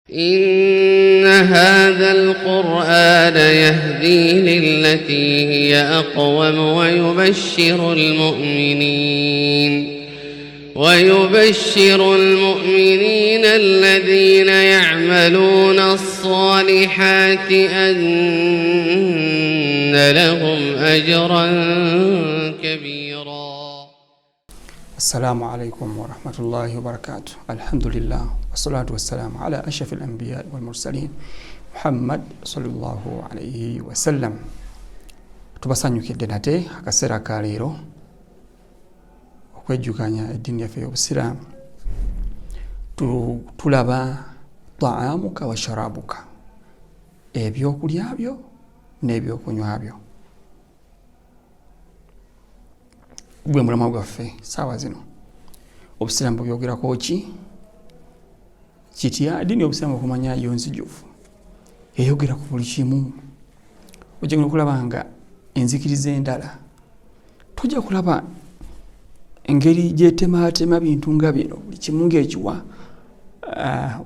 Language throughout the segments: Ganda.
إن هذا القرآن يهدي للتي هي أقوم ويبشر المؤمنين الذين يعملون الصالحات أن لهم أجرا كبيرا. السلام عليكم ورحمة الله وبركاته. الحمد لله والصلاة والسلام على أشرف الأنبياء والمرسلين محمد صلى الله عليه وسلم. Tubasanyukidde nate akaseera ka leero okwejjukanya eddiini yaffe y'Obusiraamu. Tulaba ta'amuka wa sharabuka, ebyokulya byo n'ebyokunywa byo. Gwe mulama gwaffe saawa zino Obusiraamu bw'ogerako ki? Kitya eddiini y'Obusiraamu okumanya yo nzijuvu, eyogera ku buli kimu. Ojja okulaba nga enzikiriza endala tojja kulaba engeri gy'etemaatema bintu nga bino, buli kimu ng'ekiwa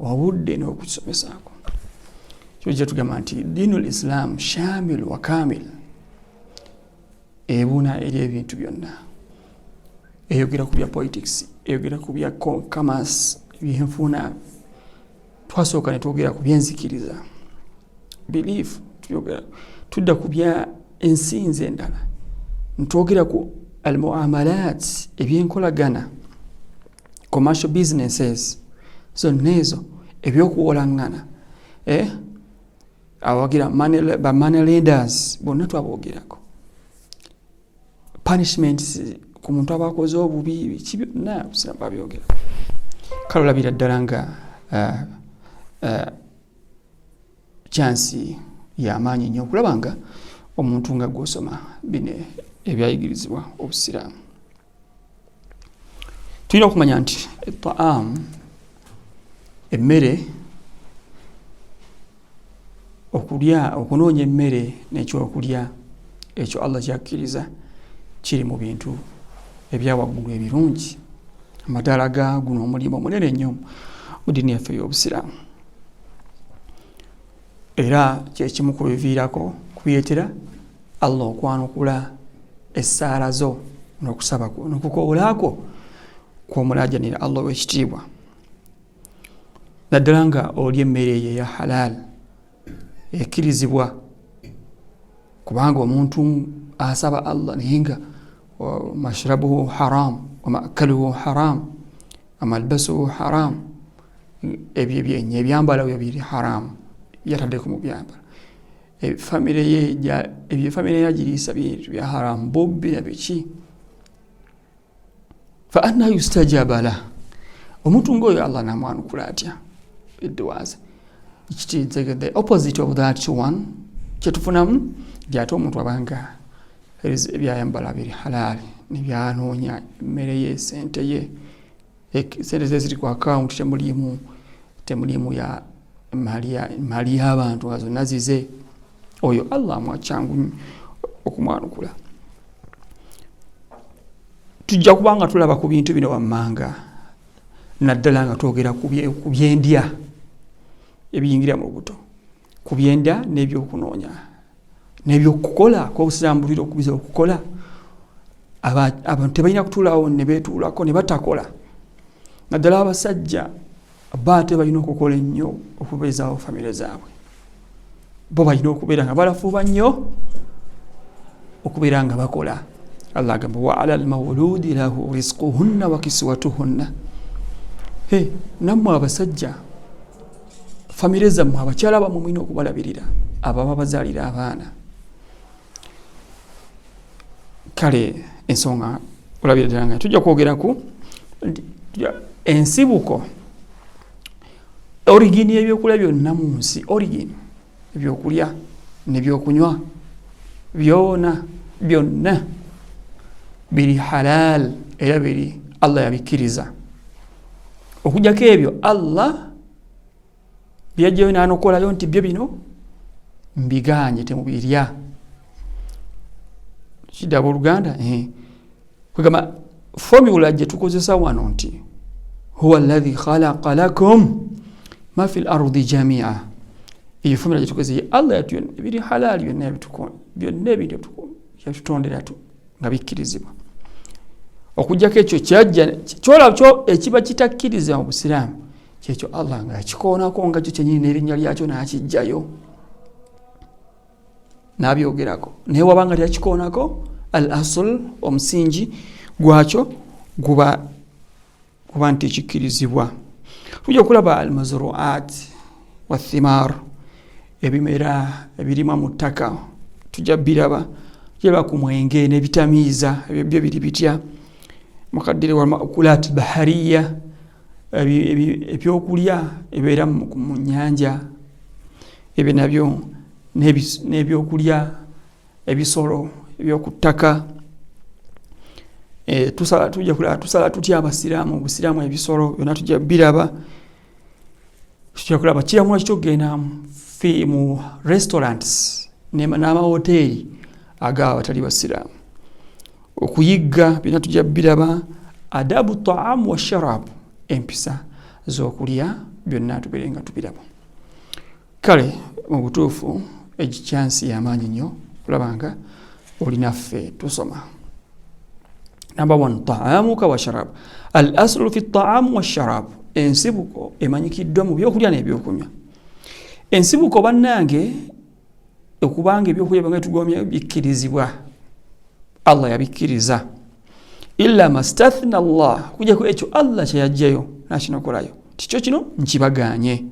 obudde n'okukisomesaako. Kyojja tugamba nti diinul Islam shamil wa kamil, ebuna eri ebintu byonna. Eyogera ku bya politics, eyogera ku bya commerce, ebyenfuna. Twasooka ne twogera ku byenzikiriza, belief, tudda ku bya ensinzi endala, ntwogera ku al-muamalat, ebyenkolagana, commercial businesses, zonna ezo ebyokuwolaŋŋana, awagira ba money lenders bonna twabogerako. Punishments ku muntu aba akoze obubi, biki byonna Obusiraamu babyogera. Kale olabira ddala nga chansi y'amaanyi nnyo okulaba nga omuntu nga gw'osoma bino ebyayigirizibwa Obusiraamu. Tulina okumanya nti ta'am, emmere, okulya, okunoonya emmere n'ekyokulya ekyo Allah kyakkiriza kiri mu bintu ebyawaggulu ebirungi. Amadaala ga guno omulimu omunene nnyo mu ddiini yaffe y'Obusiraamu, era kyekimu ku biviirako kubyetera Allah okwanukula essaala zo n'okusaba kwo n'okukoolaako kw'omulaajanira Allah w'ekitiibwa. Naddala nga olya emmere eyo eya halal ekkirizibwa, kubanga omuntu asaba Allah naye nga mashrabuhu haram wa ma'kaluhu haram wa malbasuhu haram, ebyo byenye ebyambala byo biri haram, yataddeko mu byambala. Famire ye agiriisa bintu bya haram, bobbi na biki. Fa anna yustajaba lah, omuntu ng'oyo Allah namwanukula atya eddwaaza. The opposite of that one kyetufunamu gyate omuntu abanga ebyayambala biri halali nebyanoonya emmere ye, sente ye, sente ze ziri ku akawunti, temulimu ya mali y'abantu nga zonna zize, oyo Allah amwakyangu okumwanukula. Tujja kubanga tulaba ku bintu bino wammanga, naddala nga twogera ku byendya ebiyingira mu lubuto, ku byendya n'ebyokunoonya n'ebyokukola kw'Obusiraamu bulira okubiza okukola. Abantu tebalina kutuulawo ne beetuulako ne batakola. Naddala abasajja baate balina okukola ennyo okubeezaawo famire zaabwe. Bo balina okubeera nga balafuuba nnyo okubeera nga bakola. Allah agamba wa ala al-mawludi lahu rizquhunna wa kiswatuhunna. Nammwe abasajja, famire zammwe, abakyala bammwe mulina okubalabirira, ababa bazaalira abaana. Kale ensonga olabira ddala nga tujja kwogeraku ensibuko, origini y'ebyokulya byonna mu nsi, origini ebyokulya n'ebyokunywa byonna biri halal era biri Allah yabikkiriza. Okujjako ebyo Allah byajjayo n'anokolayo nti byo bino mbiganye temubirya. Kidaba Oluganda kwegamba formula gye tukozesa wano nti huwa alladhi khalaqa lakum ma fil ardi jamia iyo formula gitukoze Allah yatuyona ebiri halali yonna ebituko byonna ebiri yatutondera tu nga bikkirizibwa okujjako ekyo kyajja kyolabyo ekiba kitakkiriza mu Busiraamu kyekyo Allah nga yakikoonako nga kyo kyenyini n'erinnya lyakyo n'akijjayo n'abyogerako naye wabanga tyakikoonako al asl omusingi gwakyo guba nti kikkirizibwa. Tujja kulaba al mazruat wa thimar ebimera ebirima mu ttaka tujja biraba yeba ku mwenge n'ebitamiiza ebyo biri bitya mukaddiri wal makulat bahariya ebyokulya ebeera mu nnyanja ebyo nabyo n'ebyokulya ebisolo ebyoku ttaka tusala tutya abasiraamu obusiraamu ebisolo byonna tujja biraba tujja kulaba kiramu kitogenda mu restaurants n'amahoteeri agaba abatali basiraamu okuyigga byonna tujja biraba adabu taamu wa sharabu empisa z'okulya byonna tubeere nga tubiraba. Kale mu butuufu ekikyansi y'amaanyi nnyo kulaba nga olinaffe tusoma. Number 1 taamuka wa sharabu al aslu fi taamu wa sharabu ensibuko emanyikiddwa mu byokulya n'ebyokunywa. Ensibuko bannange okubanga ebyokulya banga tugomya bikkirizibwa Allah yabikkiriza illa mastathna Allah kujjako ekyo Allah kyeyajjayo nakinokolayo tikyo kino nkibaganye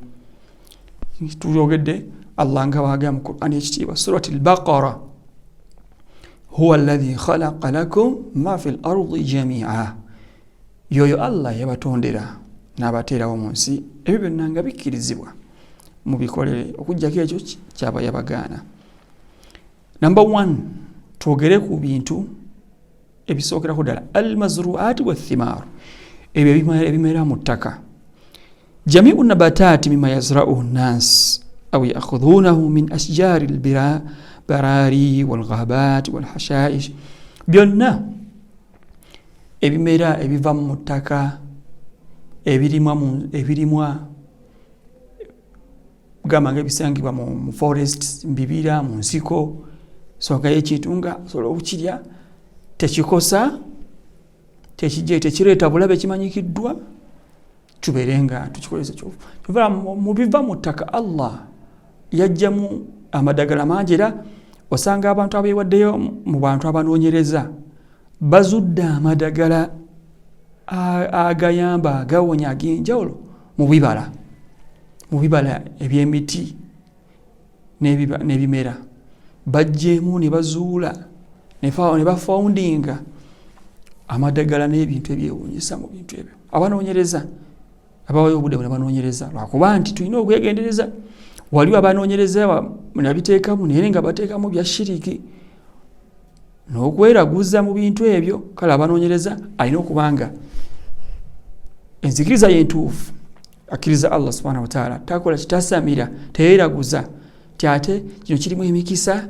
tuyogedde Allah nga baaga mu Qur'an ekitiibwa surati al-Baqara huwa alladhi khalaqa lakum ma fi al-ardi jami'a yoyo Allah yabatondera n'abateerawo mu nsi ebyo byonna nga bikkirizibwa mubikolere okujjako ekyo kyaba yabagaana. Number 1 twogere ku bintu ebisookerako ddala al-mazru'at wa thimar ebyo ebimera mu ttaka jami'u nabatati mimma yazra'uhu an-nas aw ya'khudhunahu min ashjari al-barari wal-ghabat wal-hashaish byonna ebimera ebiva mu ttaka ebirimwa gamba nga ebisangibwa mu forest mbibira mu nsiko songa y'ekintu nga osobola okukirya tekikosa tekireeta bulabe kimanyikiddwa tubeere nga tukikoleza kyova mu biva mu ttaka Allah yajjamu amadagala mangi era osanga abantu abeewaddeyo mu bantu abanoonyereza bazudde amadagala agayamba agawonya ag'enjawulo mu bibala eby'emiti n'ebimera bajjeemu ne bazuula ne bafoundinga amadagala n'ebintu ebyewuunyisa mu bintu ebyo abanoonyereza abawayo obudde ne banoonyereza lwakuba nti tulina okwegendereza waliwo abanoonyereza nabiteekamu naye nga bateekamu bya shiriki n'okweraguza mu bintu ebyo kale abanoonyereza alina okubanga enzikiriza y'entuufu akkiriza Allah subhanahu wa ta'ala takola kitasamira teyeeraguza tyate kino kirimu emikisa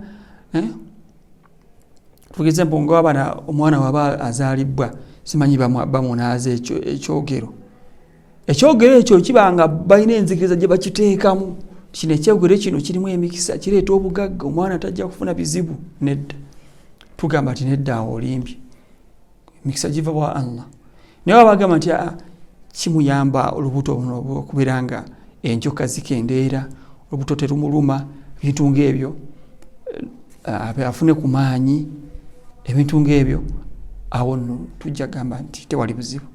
tugeze mpongo abana omwana waba azaalibwa simanyi bamunaaza ekyogero ekyo kibanga balina enzikiriza gye bakiteekamu kino ekyogero kino kirimu emikisa kireeta obugagga omwana tajja kufuna bizibu nedda tugamba nti nedda awo olimbye emikisa giva wa Allah naye wabagamba nti kimuyamba olubuto okubeera nga enjoka zikendeera olubuto terumuluma ebintu ng'ebyo afune ku maanyi ebintu ng'ebyo awo nno tujja gamba nti tewali buzibu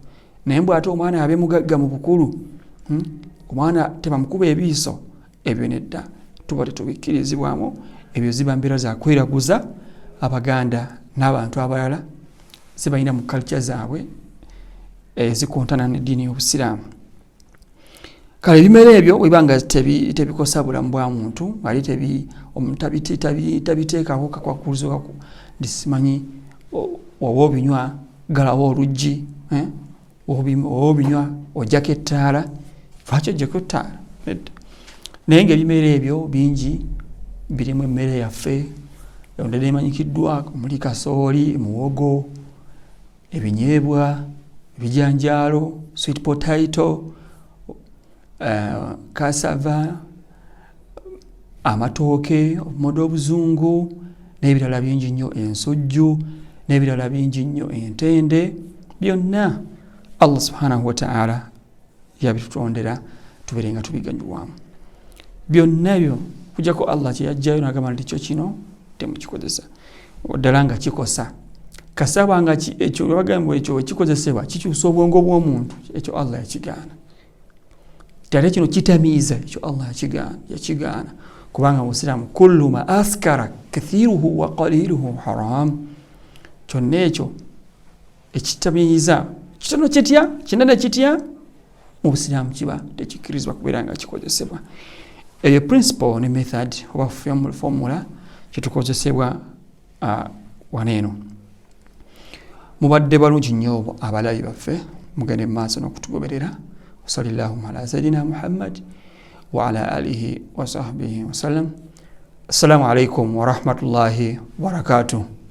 naye mbw ate omwana abe mugagga mu bukulu omwana tebamukuba ebiiso ebyo nedda tuba tetubikkirizibwamu ebyo ziba mbeera za kweraguza abaganda n'abantu abalala zibalina mu culture zaabwe zikontana n'eddiini y'obusiraamu. Kale ebimera ebyo webanga tebikosa bulamu bwa muntu ali tabiteekako kakwakulizo ndisimanyi oba obinywa galawo oluggi oba obinywa ojjako ettaala lwaki ojjako ettaala naye ngaebimera ebyo bingi birimu emmere yaffe ondala emanyikiddwa omuli kasooli muwogo ebinyeebwa ebijanjaalo sweet potato cassava, amatooke, obumodo obuzungu, n'ebirala bingi nnyo, ensujju, n'ebirala bingi nnyo, entende, byonna Allah subhanahu wa ta'ala yabitutondera tubeere nga tubiganyulwamu. Byonna byo kujjako Allah kye yajjayo n'agamba nti kyo kino temukikozesa, ddala nga kikosa. Kasaba nga ekyo bagamba ekyo ekikozesebwa kikyusa obwongo bw'omuntu, ekyo Allah yakigaana. Ate kino kitamiiza, ekyo Allah yakigaana. Kubanga mu Isiraamu kullu ma askara kathiruhu wa qaliluhu haram. Kyonna ekyo ekitamiiza kitono kitya, kinene kitya, mu Busiraamu kiba tekikkirizibwa kubeera nga kikozesebwa. Eyo principle ne method oba formula kitukozesebwa waneeno. Mubadde balungi nnyo abalabi baffe, mugende mu maaso n'okutugoberera. Sallallahu ala sayyidina Muhammad wa ala alihi wa sahbihi wa sallam. Assalamu alaikum wa rahmatullahi wa barakatuh.